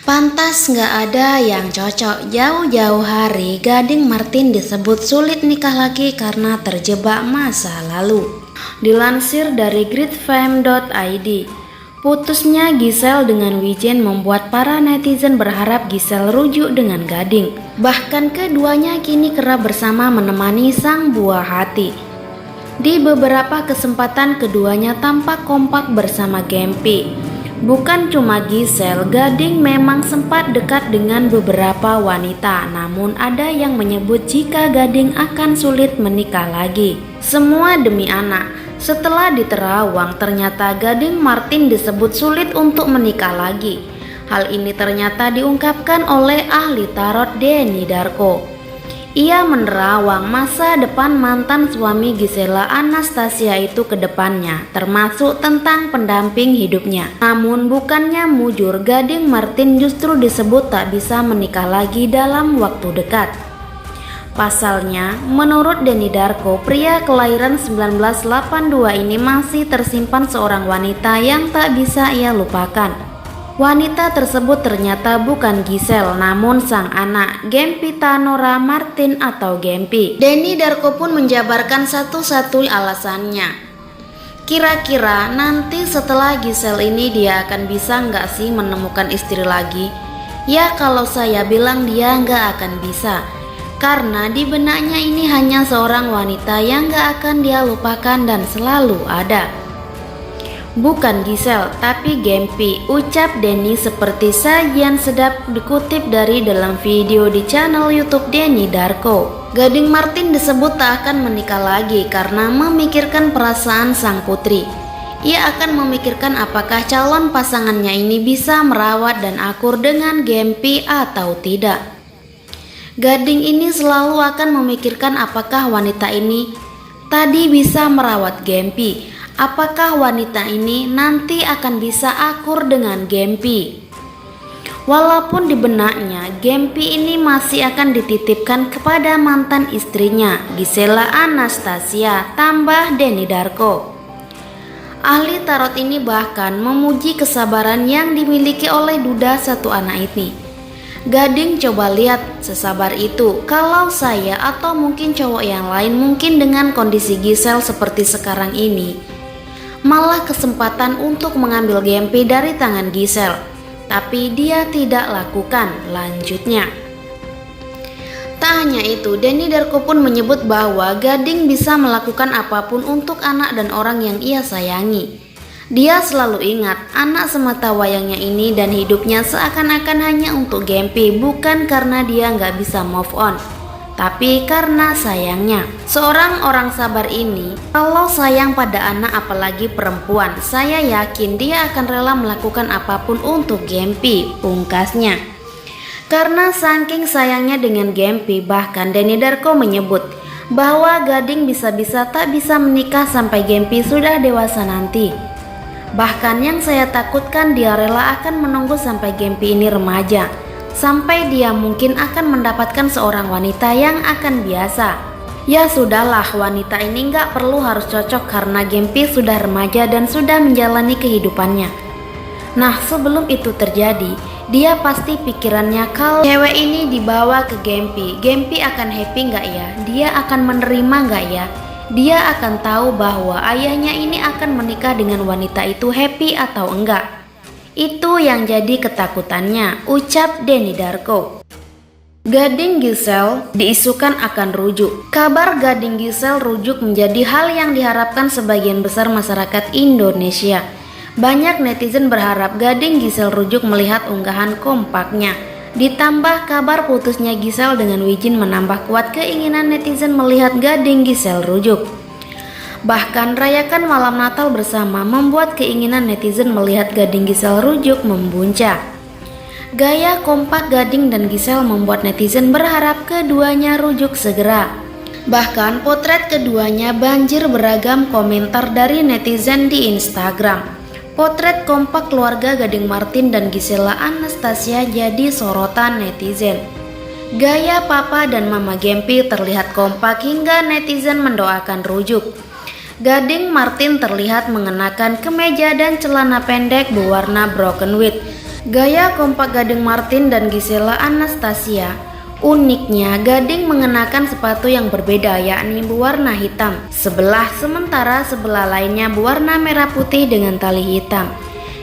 Pantas nggak ada yang cocok. Jauh-jauh hari Gading Martin disebut sulit nikah lagi karena terjebak masa lalu. Dilansir dari gridfam.id, putusnya Giselle dengan Wijen membuat para netizen berharap Giselle rujuk dengan Gading. Bahkan keduanya kini kerap bersama menemani sang buah hati. Di beberapa kesempatan keduanya tampak kompak bersama Gempi. Bukan cuma Giselle, Gading memang sempat dekat dengan beberapa wanita. Namun ada yang menyebut jika Gading akan sulit menikah lagi. Semua demi anak. Setelah diterawang, ternyata Gading Martin disebut sulit untuk menikah lagi. Hal ini ternyata diungkapkan oleh ahli tarot Denny Darko. Ia menerawang masa depan mantan suami Gisela Anastasia itu ke depannya, termasuk tentang pendamping hidupnya. Namun bukannya mujur, Gading Martin justru disebut tak bisa menikah lagi dalam waktu dekat. Pasalnya, menurut Denny Darko, pria kelahiran 1982 ini masih tersimpan seorang wanita yang tak bisa ia lupakan. Wanita tersebut ternyata bukan Giselle, namun sang anak, Gempi Tanora Martin atau Gempi. Denny Darko pun menjabarkan satu-satu alasannya. Kira-kira nanti setelah Giselle ini dia akan bisa nggak sih menemukan istri lagi? Ya kalau saya bilang dia nggak akan bisa. Karena di benaknya ini hanya seorang wanita yang nggak akan dia lupakan dan selalu ada. Bukan Giselle, tapi Gempi, ucap Denny seperti sajian sedap dikutip dari dalam video di channel YouTube Denny Darko. Gading Martin disebut tak akan menikah lagi karena memikirkan perasaan sang putri. Ia akan memikirkan apakah calon pasangannya ini bisa merawat dan akur dengan Gempi atau tidak. Gading ini selalu akan memikirkan apakah wanita ini tadi bisa merawat Gempi. Apakah wanita ini nanti akan bisa akur dengan Gempi? Walaupun di benaknya Gempi ini masih akan dititipkan kepada mantan istrinya Gisela Anastasia, tambah Denny Darko. Ahli tarot ini bahkan memuji kesabaran yang dimiliki oleh duda satu anak ini. Gading coba lihat sesabar itu. Kalau saya atau mungkin cowok yang lain mungkin dengan kondisi Giselle seperti sekarang ini, malah kesempatan untuk mengambil Gempi dari tangan Giselle, tapi dia tidak lakukan. Lanjutnya, tak hanya itu, Denny Darko pun menyebut bahwa Gading bisa melakukan apapun untuk anak dan orang yang ia sayangi. Dia selalu ingat anak semata wayangnya ini dan hidupnya seakan-akan hanya untuk Gempi, bukan karena dia nggak bisa move on, tapi karena sayangnya. Seorang orang sabar ini, kalau sayang pada anak apalagi perempuan, saya yakin dia akan rela melakukan apapun untuk Gempi, pungkasnya. Karena saking sayangnya dengan Gempi, bahkan Denny Darko menyebut bahwa Gading bisa-bisa tak bisa menikah sampai Gempi sudah dewasa nanti. Bahkan yang saya takutkan dia rela akan menunggu sampai Gempi ini remaja, sampai dia mungkin akan mendapatkan seorang wanita yang akan biasa. Ya sudahlah, wanita ini nggak perlu harus cocok karena Gempi sudah remaja dan sudah menjalani kehidupannya. Nah sebelum itu terjadi, dia pasti pikirannya kalau cewek ini dibawa ke Gempi, Gempi akan happy nggak ya? Dia akan menerima nggak ya? Dia akan tahu bahwa ayahnya ini akan menikah dengan wanita itu happy atau enggak. Itu yang jadi ketakutannya, ucap Denny Darko. Gading Giselle diisukan akan rujuk. Kabar Gading Giselle rujuk menjadi hal yang diharapkan sebagian besar masyarakat Indonesia. Banyak netizen berharap Gading Giselle rujuk melihat unggahan kompaknya. Ditambah kabar putusnya Giselle dengan Wijen menambah kuat keinginan netizen melihat Gading Giselle rujuk. Bahkan rayakan malam Natal bersama membuat keinginan netizen melihat Gading Giselle rujuk membuncah. Gaya kompak Gading dan Giselle membuat netizen berharap keduanya rujuk segera. Bahkan potret keduanya banjir beragam komentar dari netizen di Instagram. Potret kompak keluarga Gading Martin dan Gisela Anastasia jadi sorotan netizen. Gaya papa dan mama Gempi terlihat kompak hingga netizen mendoakan rujuk. Gading Martin terlihat mengenakan kemeja dan celana pendek berwarna broken wheat. Gaya kompak Gading Martin dan Gisela Anastasia. Uniknya, Gading mengenakan sepatu yang berbeda, yakni berwarna hitam sebelah, sementara sebelah lainnya berwarna merah putih dengan tali hitam.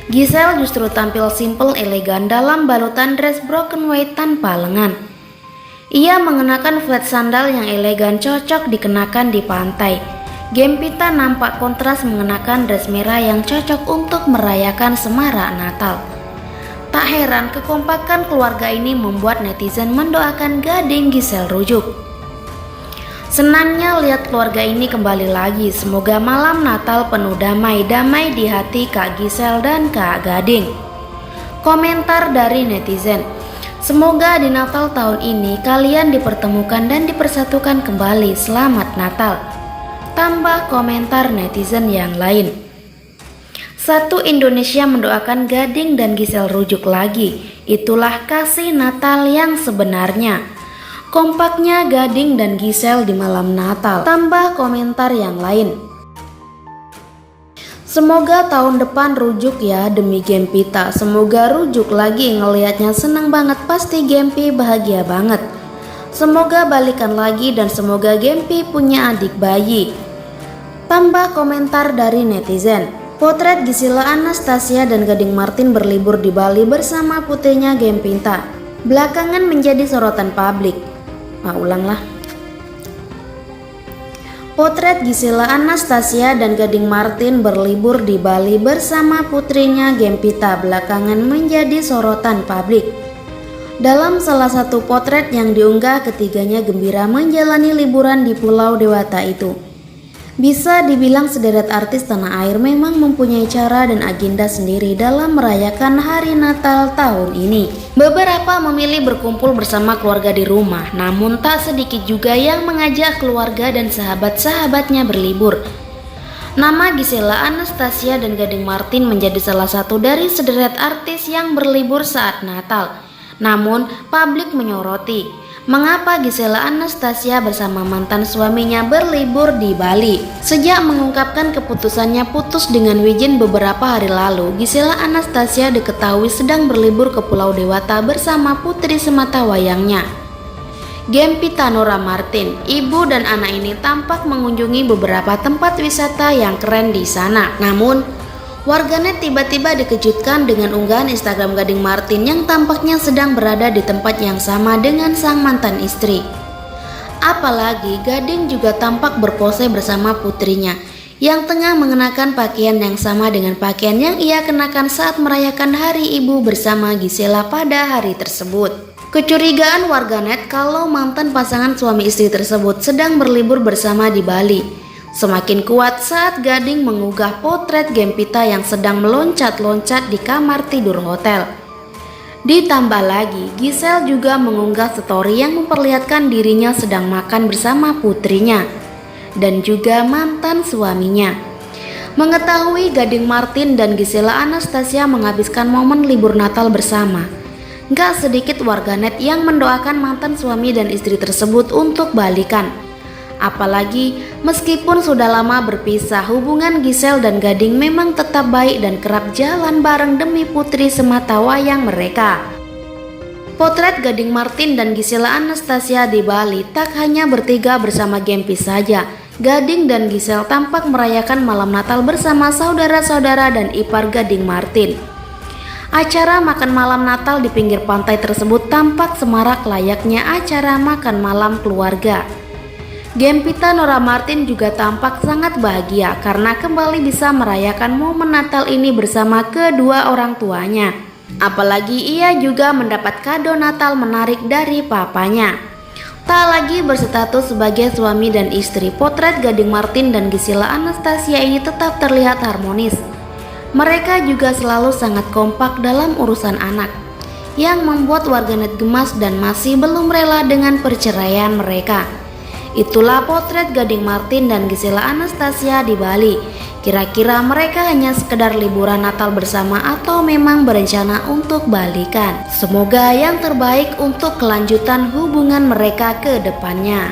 Giselle justru tampil simpel elegan dalam balutan dress broken weight tanpa lengan. Ia mengenakan flat sandal yang elegan, cocok dikenakan di pantai. Gempita nampak kontras mengenakan dress merah yang cocok untuk merayakan semarak Natal. Tak heran kekompakan keluarga ini membuat netizen mendoakan Gading Giselle rujuk. Senangnya lihat keluarga ini kembali lagi. Semoga malam Natal penuh damai di hati Kak Giselle dan Kak Gading. Komentar dari netizen. Semoga di Natal tahun ini kalian dipertemukan dan dipersatukan kembali. Selamat Natal. Tambah komentar netizen yang lain. Satu Indonesia mendoakan Gading dan Giselle rujuk lagi. Itulah kasih Natal yang sebenarnya. Kompaknya Gading dan Giselle di malam Natal. Tambah komentar yang lain. Semoga tahun depan rujuk ya demi Gempita. Semoga rujuk lagi, ngelihatnya seneng banget, pasti Gempi bahagia banget. Semoga balikan lagi dan semoga Gempi punya adik bayi. Tambah komentar dari netizen. Potret Gisela Anastasia dan Gading Martin berlibur di Bali bersama putrinya Gempita belakangan menjadi sorotan publik. Potret Gisela Anastasia dan Gading Martin berlibur di Bali bersama putrinya Gempita belakangan menjadi sorotan publik. Dalam salah satu potret yang diunggah, ketiganya gembira menjalani liburan di Pulau Dewata itu. Bisa dibilang sederet artis tanah air memang mempunyai cara dan agenda sendiri dalam merayakan hari Natal tahun ini. Beberapa memilih berkumpul bersama keluarga di rumah, namun tak sedikit juga yang mengajak keluarga dan sahabat-sahabatnya berlibur. Nama Gisela Anastasia dan Gading Martin menjadi salah satu dari sederet artis yang berlibur saat Natal. Namun, publik menyoroti, mengapa Gisela Anastasia bersama mantan suaminya berlibur di Bali? Sejak mengungkapkan keputusannya putus dengan Wijin beberapa hari lalu, Gisela Anastasia diketahui sedang berlibur ke Pulau Dewata bersama putri sematawayangnya, Gempita Nora Martin. Ibu dan anak ini tampak mengunjungi beberapa tempat wisata yang keren di sana. Namun, warganet tiba-tiba dikejutkan dengan unggahan Instagram Gading Martin yang tampaknya sedang berada di tempat yang sama dengan sang mantan istri. Apalagi Gading juga tampak berpose bersama putrinya yang tengah mengenakan pakaian yang sama dengan pakaian yang ia kenakan saat merayakan Hari Ibu bersama Gisela pada hari tersebut. Kecurigaan warganet kalau mantan pasangan suami istri tersebut sedang berlibur bersama di Bali semakin kuat saat Gading mengunggah potret Gempita yang sedang meloncat-loncat di kamar tidur hotel. Ditambah lagi, Giselle juga mengunggah story yang memperlihatkan dirinya sedang makan bersama putrinya dan juga mantan suaminya. Mengetahui Gading Martin dan Gisela Anastasia menghabiskan momen libur Natal bersama, gak sedikit warganet yang mendoakan mantan suami dan istri tersebut untuk balikan. Apalagi meskipun sudah lama berpisah, hubungan Giselle dan Gading memang tetap baik dan kerap jalan bareng demi putri sematawayang mereka. Potret Gading Martin dan Gisela Anastasia di Bali tak hanya bertiga bersama Gempi saja. Gading dan Giselle tampak merayakan malam Natal bersama saudara-saudara dan ipar Gading Martin. Acara makan malam Natal di pinggir pantai tersebut tampak semarak layaknya acara makan malam keluarga. Gempita Nora Martin juga tampak sangat bahagia karena kembali bisa merayakan momen Natal ini bersama kedua orang tuanya. Apalagi ia juga mendapat kado Natal menarik dari papanya. Tak lagi berstatus sebagai suami dan istri, potret Gading Martin dan Gisela Anastasia ini tetap terlihat harmonis. Mereka juga selalu sangat kompak dalam urusan anak, yang membuat warganet gemas dan masih belum rela dengan perceraian mereka. Itulah potret Gading Martin dan Gisela Anastasia di Bali. Kira-kira mereka hanya sekedar liburan Natal bersama atau memang berencana untuk balikan? Semoga yang terbaik untuk kelanjutan hubungan mereka ke depannya.